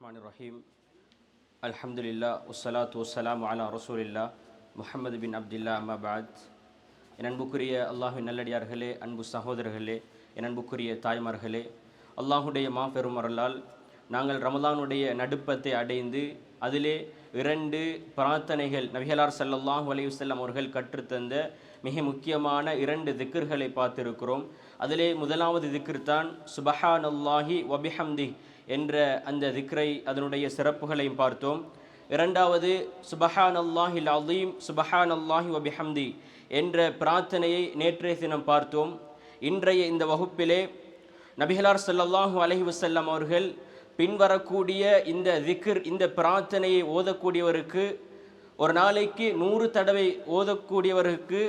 Bismillahirrahmanirrahim. Alhamdulillah wassalatu wassalamu ala rasulillah Muhammad பின் அப்துல்லா அம்மா பாத். என் அன்புக்குரிய அல்லாஹ்வின் நல்லடியார்களே, அன்பு சகோதரர்களே, என் அன்புக்குரிய தாய்மார்களே, அல்லாஹுடைய மாபெரும் அருளால் நாங்கள் ரமலானுடைய நடுப்பத்தை அடைந்து அதிலே 2 பிரார்த்தனைகள் நபிகளார் ஸல்லல்லாஹு அலைஹி வஸல்லம் அவர்கள் கற்றுத்தந்த மிக முக்கியமான 2 திக்ர்களை பார்த்திருக்கிறோம். அதிலே முதலாவது திக்ர் தான் சுபஹானல்லாஹி வபிஹம்தி என்ற அந்த திக்ரை, அதனுடைய சிறப்புகளையும் பார்த்தோம். இரண்டாவது சுபஹானல்லாஹில் அலீம் சுபஹானல்லாஹி வபிஹம்தி என்ற பிரார்த்தனையை நேற்றைய தினம் பார்த்தோம். இன்றைய இந்த வகுப்பிலே நபிகளார் ஸல்லல்லாஹு அலைஹி வஸல்லம் அவர்கள் பின்வரக்கூடிய இந்த திக்ர், இந்த பிரார்த்தனையை ஓதக்கூடியவருக்கு, ஒரு நாளைக்கு 100 தடவை ஓதக்கூடியவருக்கு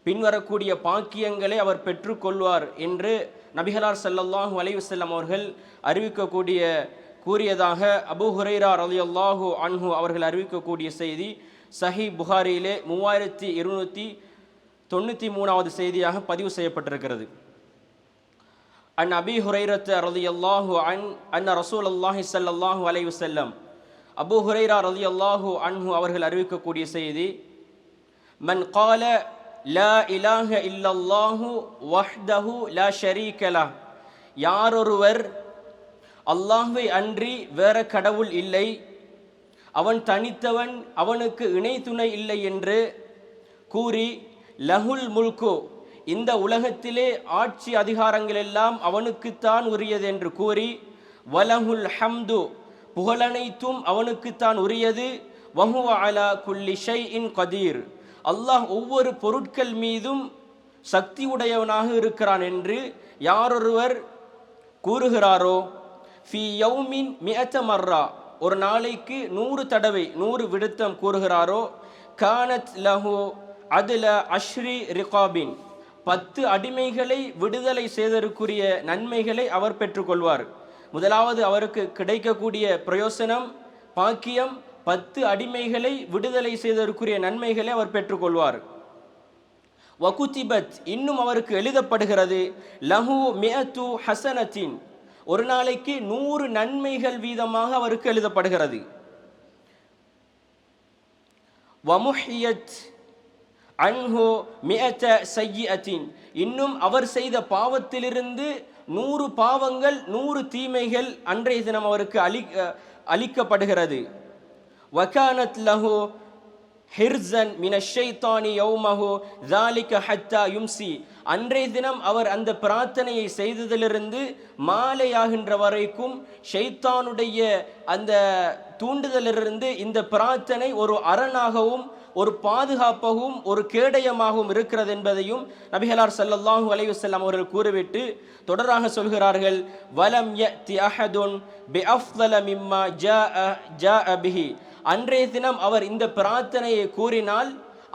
பின்வரக்கூடிய பாக்கியங்களை அவர் பெற்றுக்கொள்வார் என்று நபிகளார் ஸல்லல்லாஹு அலைஹி வஸல்லம் அவர்கள் கூறியதாக அபூ ஹுரைரா ரலியல்லாஹு அன்ஹு அவர்கள் அறிவிக்கக்கூடிய செய்தி சஹீஹ் புகாரியிலே 3293வது செய்தியாக பதிவு செய்யப்பட்டிருக்கிறது. அன் அபீ ஹுரைரத் ரலியல்லாஹு அன்ன ரசூலுல்லாஹி ஸல்லல்லாஹு அலைஹி வஸல்லம், அபூ ஹுரைரா ரலியல்லாஹு அன்ஹு அவர்கள் அறிவிக்கக்கூடிய செய்தி, மன் கால லா இலாஹ இல்லல்லாஹு வஹ்தஹு லா ஷரீக லஹ், யாரொருவர் அல்லாஹ்வை அன்றி வேற கடவுள் இல்லை, அவன் தனித்தவன், அவனுக்கு இணை துணை இல்லை என்று கூறி, லஹுல் முல்கு, இந்த உலகத்திலே ஆட்சி அதிகாரங்கள் எல்லாம் அவனுக்குத்தான் உரியது என்று கூறி, வலஹுல் ஹம்து, புகழனைத்தும் அவனுக்குத்தான் உரியது, வஹுவ அலா குல்லி ஷைஇன் கதீர், அல்லாஹ் ஒவ்வொரு பொருட்கள் மீதும் சக்தி உடையவனாக இருக்கிறான் என்று யாரொருவர் கூறுகிறாரோ, ஃபி யௌமின் மிஅத மர்ரா, ஒரு நாளைக்கு 100 தடவை 100 விடுத்தம் கூறுகிறாரோ, கானத் லஹு அதுல அஷ்ரி ரிகாபின், 10 அடிமைகளை விடுதலை செய்ததற்குரிய நன்மைகளை அவர் பெற்றுக்கொள்வார். முதலாவது அவருக்கு கிடைக்கக்கூடிய பிரயோசனம், பாக்கியம், 10 அடிமைகளை விடுதலை செய்ததற்குரிய நன்மைகளை அவர் பெற்றுக்கொள்வார். வகுதிபத், இன்னும் அவருக்கு எழுதப்படுகிறது, லஹு மிஅத்து ஹசனத்தின், ஒரு நாளைக்கு 100 நன்மைகள் வீதமாக அவருக்கு எழுதப்படுகிறது. வமுஹியத் அன்ஹு மிஅத சய்யிஅத்தின், இன்னும் அவர் செய்த பாவத்திலிருந்து 100 பாவங்கள் 100 தீமைகள் அன்றைய தினம் அவருக்கு அளிக்கப்படுகிறது. வகானத் லஹு ஹிர்ஸன் மினஷ் ஷைத்தானி யௌமஹு ஸாலிக ஹத்தா யும்சி, அன்றைய தினம் அவர் அந்த பிரார்த்தனையை செய்ததிலிருந்து மாலையாகின்ற வரைக்கும் ஷைத்தானுடைய அந்த தூண்டுதலிலிருந்து இந்த பிரார்த்தனை ஒரு அரணாகவும் ஒரு பாதுகாப்பாகவும் ஒரு கேடயமாகவும் இருக்கிறது என்பதையும் நபிகளார் ஸல்லல்லாஹு அலைஹி வஸல்லம் அவர்கள் கூறிவிட்டு தொடராக சொல்கிறார்கள், வலம் யத்தி அஹதுன் பிஅஃதல மிம்மா ஜாஅ பிஹி, அன்றைய தினம் அவர் இந்த பிரார்த்தனையை கூறினால்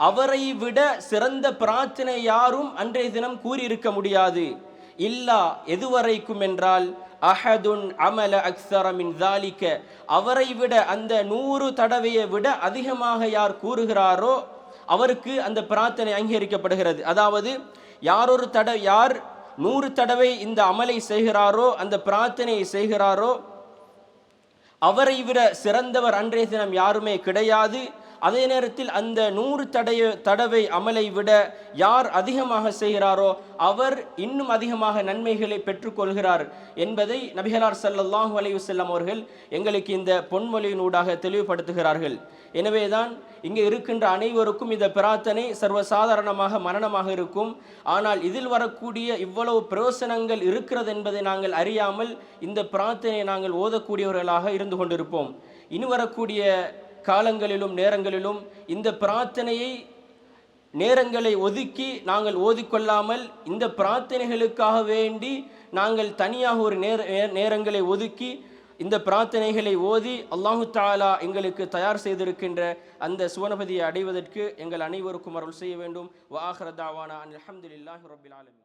அவரை விட சிறந்த பிரார்த்தனை யாரும் அன்றைய தினம் கூறியிருக்க முடியாது. இல்லா, எதுவரைக்கும் என்றால், அஹதுன் அமல அக்ஸர மின் ஸாலிக, அவரை விட அந்த 100 தடவையை விட அதிகமாக யார் கூறுகிறாரோ அவருக்கு அந்த பிரார்த்தனை அங்கீகரிக்கப்படுகிறது. அதாவது யார் 100 தடவை இந்த அமலை செய்கிறாரோ, அந்த பிரார்த்தனையை செய்கிறாரோ, அவரை விட சிறந்தவர் அன்றைய தினம் யாருமே கிடையாது. அதே நேரத்தில் அந்த 100 தடவை அமலை விட யார் அதிகமாக செய்கிறாரோ அவர் இன்னும் அதிகமாக நன்மைகளை பெற்றுக்கொள்கிறார் என்பதை நபிகளார் ஸல்லல்லாஹு அலைஹி வஸல்லம் அவர்கள் எங்களுக்கு இந்த பொன்மொழியினூடாக தெளிவுபடுத்துகிறார்கள். எனவேதான் இங்கே இருக்கின்ற அனைவருக்கும் இந்த பிரார்த்தனை சர்வசாதாரணமாக மரணமாக இருக்கும். ஆனால் இதில் வரக்கூடிய இவ்வளவு பிரயோசனங்கள் இருக்கிறது என்பதை நாங்கள் அறியாமல் இந்த பிரார்த்தனையை நாங்கள் ஓதக்கூடியவர்களாக இருந்து கொண்டிருப்போம். இனி வரக்கூடிய காலங்களிலும் நேரங்களிலும் இந்த பிரார்த்தனையை நேரங்களை ஒதுக்கி நாங்கள் ஓதிக்கொள்ளாமல், இந்த பிரார்த்தனைகளுக்காக வேண்டி நாங்கள் தனியாக ஒரு நேரங்களை ஒதுக்கி இந்த பிரார்த்தனைகளை ஓதி அல்லாஹு தஆலா எங்களுக்கு தயார் செய்திருக்கின்ற அந்த சுவனபதியை அடைவதற்கு எங்கள் அனைவருக்கும் அருள் செய்ய வேண்டும். வ ஆகிரு தஅவானா அல்ஹம்துலில்லாஹி ரப்பில் ஆலமீன்.